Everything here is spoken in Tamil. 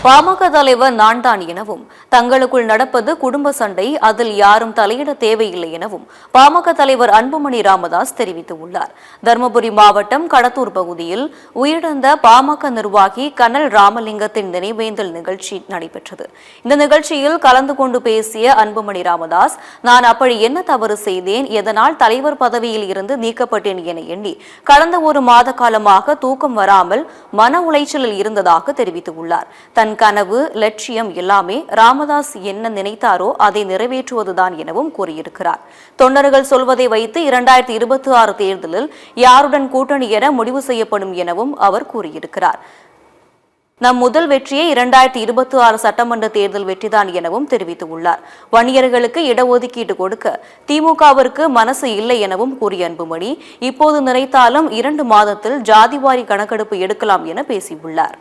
பாமக தலைவர் நான் தான் எனவும் தங்களுக்குள் நடப்பது குடும்ப சண்டை, அதில் யாரும் தலையிட தேவையில்லை எனவும் பாமக தலைவர் அன்புமணி ராமதாஸ் தெரிவித்துள்ளார். தருமபுரி மாவட்டம் கடத்தூர் பகுதியில் உயிரிழந்த பாமக நிர்வாகி கனல் ராமலிங்கத்தின் நினைவேந்தல் நிகழ்ச்சி நடைபெற்றது. இந்த நிகழ்ச்சியில் கலந்து கொண்டு பேசிய அன்புமணி ராமதாஸ், நான் அப்படி என்ன தவறு செய்தேன், எதனால் தலைவர் பதவியில் இருந்து நீக்கப்பட்டேன் என எண்ணி கடந்த ஒரு மாத காலமாக தூக்கம் வராமல் மன உளைச்சலில் இருந்ததாக தெரிவித்துள்ளார். தன் கனவு, லட்சியம் எல்லாமே ராமதாஸ் என்ன நினைத்தாரோ அதை நிறைவேற்றுவதுதான் எனவும் கூறியிருக்கிறார். தொண்டர்கள் சொல்வதை வைத்து 2026 தேர்தலில் யாருடன் கூட்டணி என முடிவு செய்யப்படும் எனவும் அவர் கூறியிருக்கிறார். நம் முதல் வெற்றியே 2026 சட்டமன்ற தேர்தல் வெற்றிதான் எனவும் தெரிவித்துள்ளார். வன்னியர்களுக்கு இடஒதுக்கீடு கொடுக்க திமுகவிற்கு மனசு இல்லை எனவும் கூறிய அன்புமணி, இப்போது நினைத்தாலும் 2 மாதத்தில் ஜாதிவாரி கணக்கெடுப்பு எடுக்கலாம் என பேசியுள்ளார்.